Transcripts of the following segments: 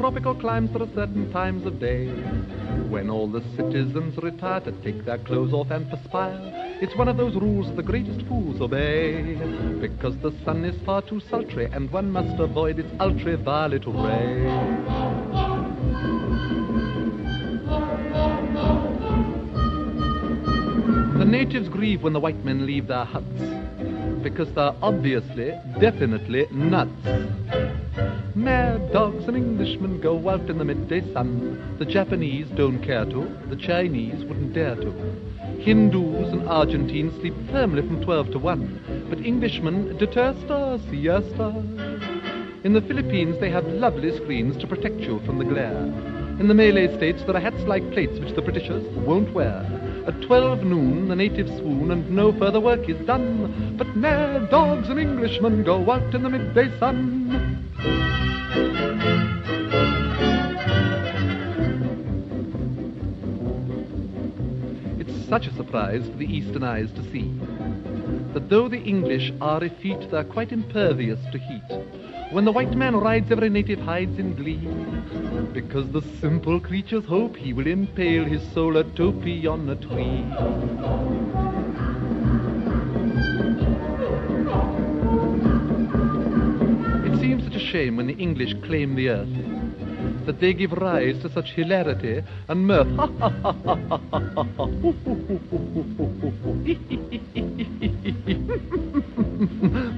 tropical climes there are certain times of day when all the citizens retire to take their clothes off and perspire. It's one of those rules the greatest fools obey, because the sun is far too sultry and one must avoid its ultraviolet ray. The natives grieve when the white men leave their huts, because they're obviously, definitely nuts. Mad dogs and Englishmen go out in the midday sun. The Japanese don't care to, the Chinese wouldn't dare to. Hindus and Argentines sleep firmly from 12 to 1, but Englishmen deter stars, siesta. In the Philippines they have lovely screens to protect you from the glare. In the Malay states there are hats like plates which the Britishers won't wear. At 12 noon the natives swoon and no further work is done, but mad dogs and Englishmen go out in the midday sun. It's such a surprise for the eastern eyes to see that though the English are effete, they're quite impervious to heat. When the white man rides, every native hides in glee, because the simple creatures hope he will impale his solar topee on a tree. It seems such a shame when the English claim the earth, that they give rise to such hilarity and mirth.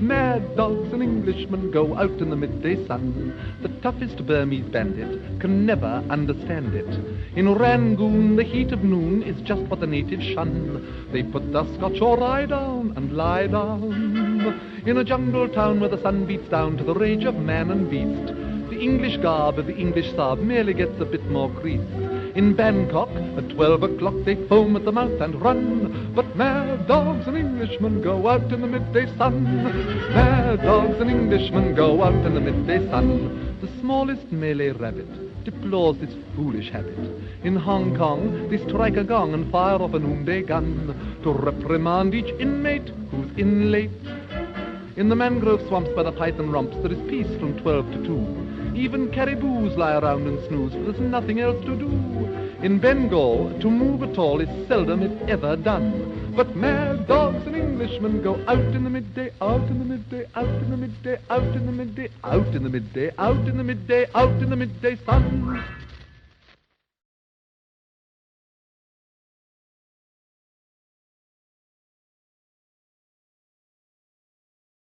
Mad dogs and Englishmen go out in the midday sun. The toughest Burmese bandit can never understand it. In Rangoon, the heat of noon is just what the natives shun. They put their Scotch or rye down and lie down. In a jungle town where the sun beats down to the rage of man and beast, the English garb of the English sab merely gets a bit more creased. In Bangkok, at 12 o'clock they foam at the mouth and run, but mad dogs and Englishmen go out in the midday sun. Mad dogs and Englishmen go out in the midday sun. The smallest Malay rabbit deplores this foolish habit. In Hong Kong, they strike a gong and fire off a noonday gun to reprimand each inmate who's in late. In the mangrove swamps by the python romps, there is peace from 12 to 2. Even caribous lie around and snooze, for there's nothing else to do. In Bengal, to move at all is seldom if ever done. But mad dogs and Englishmen go out in the midday, out in the midday, out in the midday, out in the midday, out in the midday, out in the midday, out in the midday sun.